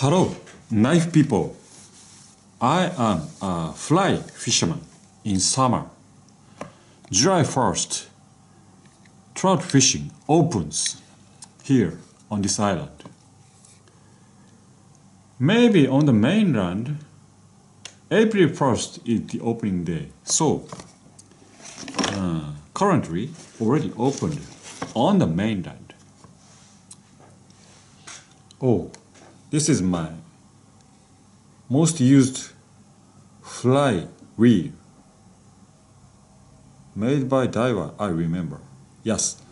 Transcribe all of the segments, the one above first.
Hello, knife people. I am a fly fisherman in summer. July 1st, trout fishing opens here on this island. Maybe on the mainland, April 1st is the opening day. So, currently already opened on the mainland. Oh, this is my most used fly reel. Made by Daiwa, I remember. Yes,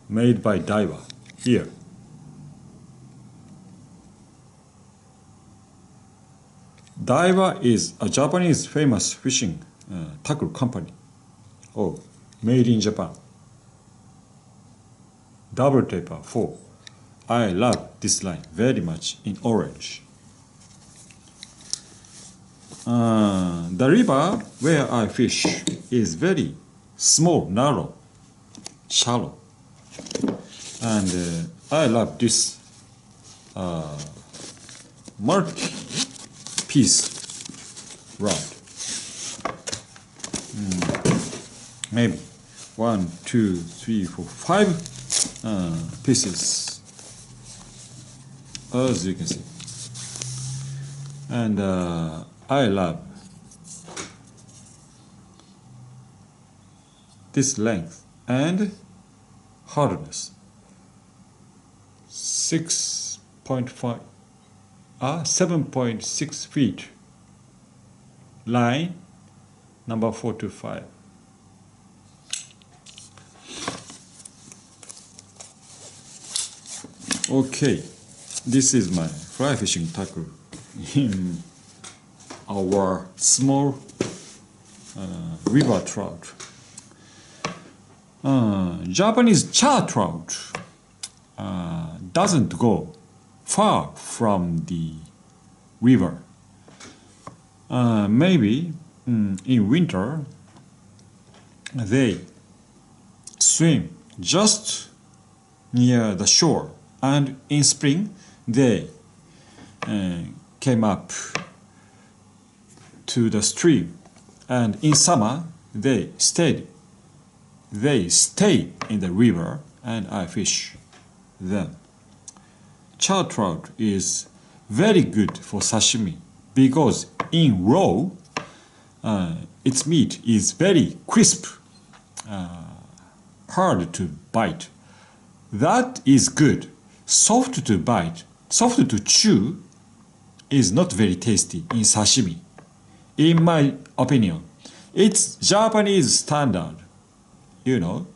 made by Daiwa. Here. Daiwa is a Japanese famous fishing tackle company. Oh, made in Japan. Double taper 4. I love this line very much in orange. The river where I fish is very small, narrow, shallow. And I love this multi-piece rod. Maybe 1, 2, 3, 4, 5 pieces, as you can see. And I love this length and hardness. 7.6 feet line number 4 to 5. Okay, this is my fly fishing tackle in our small river trout. Japanese char trout doesn't go far from the river. Maybe in winter they swim just near the shore, and in spring they came up to the stream, and in summer they stay in the river, and I fish them. Char trout is very good for sashimi because in raw its meat is very crisp, hard to bite. That is good. Soft to bite, soft to chew is not very tasty in sashimi. In my opinion, it's Japanese standard. You know,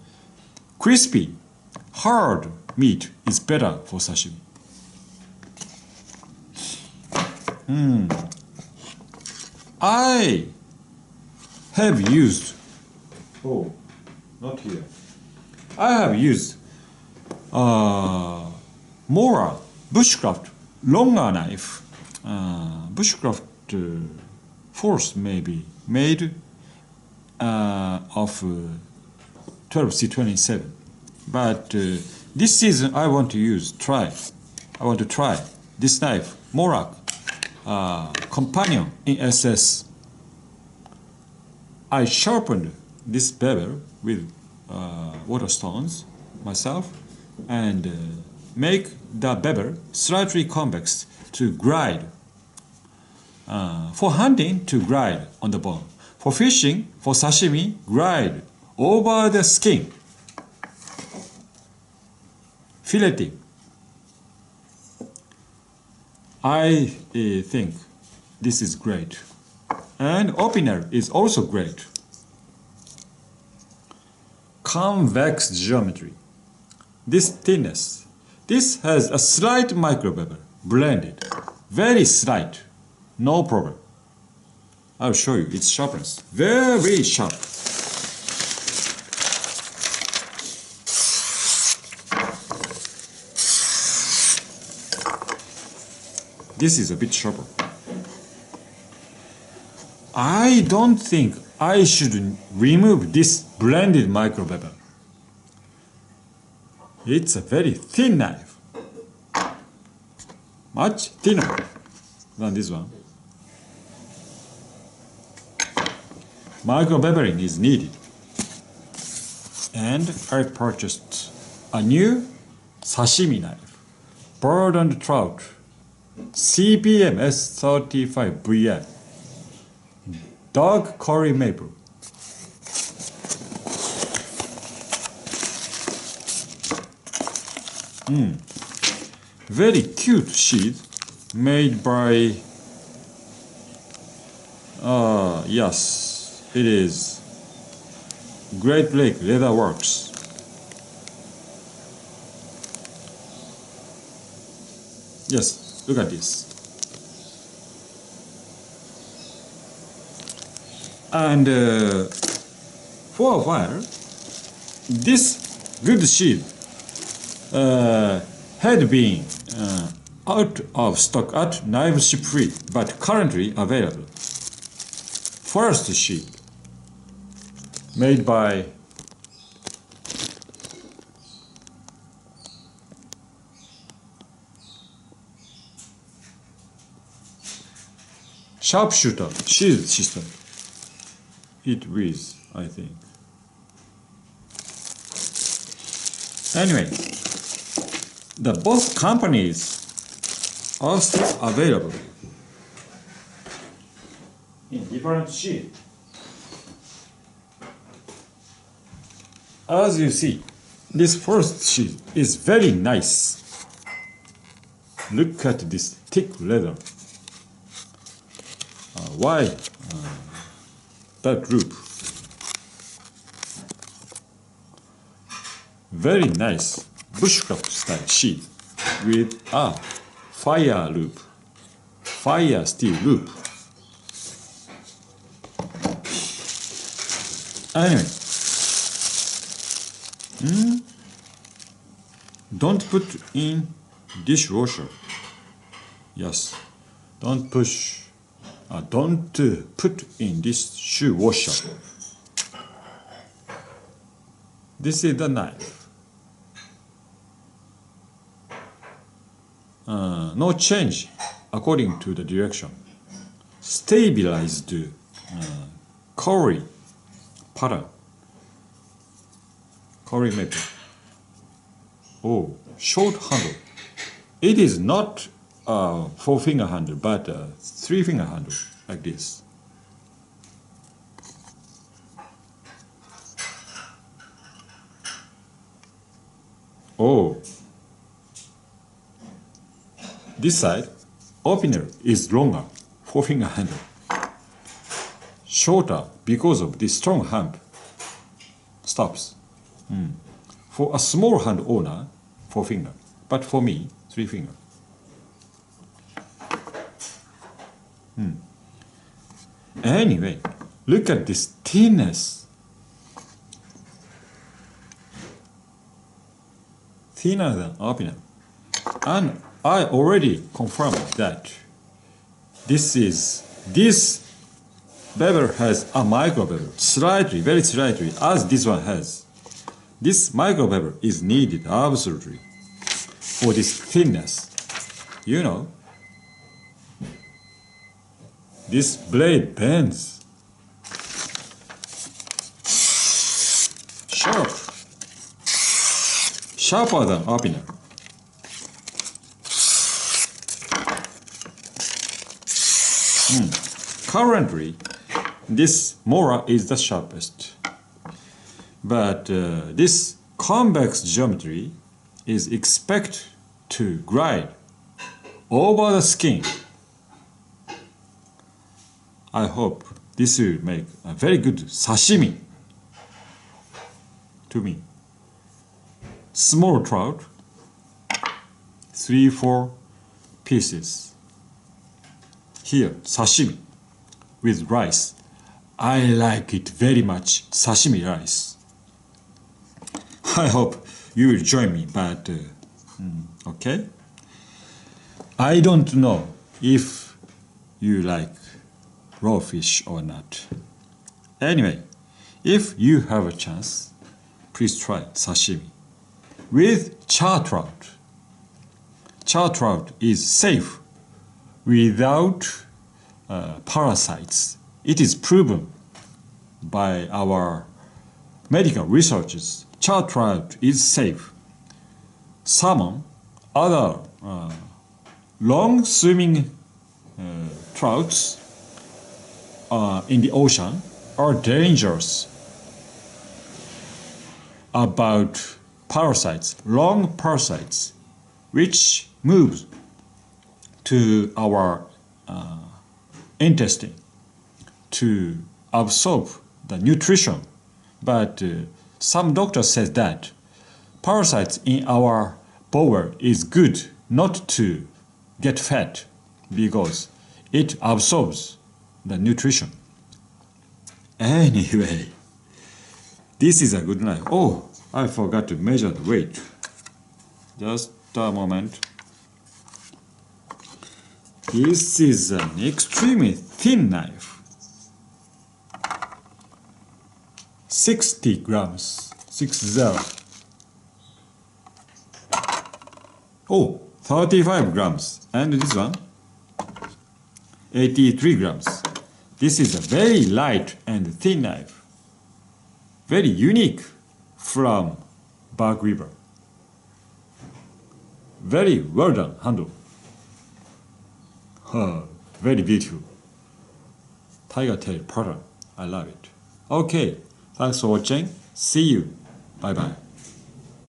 crispy, hard meat is better for sashimi. I have used, not here. I have used Mora bushcraft longer knife, bushcraft force maybe made of 12C27, but this season I want to try this knife, Morak companion in SS. I sharpened this bevel with water stones myself and make the bevel slightly convex to glide. For hunting, to glide on the bone. For fishing, for sashimi, glide over the skin. Filleting. I think this is great. And opener is also great. Convex geometry. This thinness. This has a slight micro bevel, blended. Very slight. No problem. I'll show you its sharpness. Very sharp. This is a bit sharper. I don't think I should remove this blended micro bevel. It's a very thin knife. Much thinner. than this one. Microbeveling is needed. And I purchased a new sashimi knife, bird and trout, CBM S35VI, dark curry maple. Very cute sheet made by, yes, it is Great Lake Leather Works. Yes, look at this. And for a while, this good sheet had been out of stock at Knife Ship Free, but currently available. First sheet made by Sharpshooter shield system. It is, I think. Anyway, the both companies are still available in different sheets. As you see, this first sheet is very nice. Look at this thick leather. Why that loop? Very nice bushcraft style sheet with a fire loop, fire steel loop. Anyway, don't put in dishwasher. Yes, don't put in this shoe washer. This is the knife. No change according to the direction. Stabilized curry pattern. Curry maple. Oh, short handle. It is not a 4-finger handle, but a 3-finger handle, like this. Oh, this side opener is longer, 4-finger handle. Shorter because of this strong hand stops. For a small hand owner, 4-finger, but for me, 3-finger. Anyway, look at this thinness. Thinner than opener. And I already confirmed that this bevel has a micro bevel, slightly, very slightly, as this one has. This micro bevel is needed absolutely for this thinness. You know, this blade bends. Sharp. Sharper than opener. Currently, this Mora is the sharpest. But this convex geometry is expected to glide over the skin. I hope this will make a very good sashimi to me. Small trout, 3-4 pieces. Here, sashimi with rice. I like it very much, sashimi rice. I hope you will join me, but okay. I don't know if you like raw fish or not. Anyway, if you have a chance, please try sashimi with char trout. Char trout is safe without parasites. It is proven by our medical researchers. Trout is safe. Salmon, other long swimming trouts in the ocean are dangerous about parasites, long parasites, which move to our intestine to absorb the nutrition. But some doctors said that parasites in our bowel is good not to get fat because it absorbs the nutrition. Anyway, this is a good knife. Oh, I forgot to measure the weight. Just a moment. This is an extremely thin knife. 60 grams. 60. Oh, 35 grams. And this one? 83 grams. This is a very light and thin knife. Very unique from Bark River. Very well done handle. Very beautiful. Tiger tail pattern. I love it. Okay, thanks for watching. See you. Bye bye.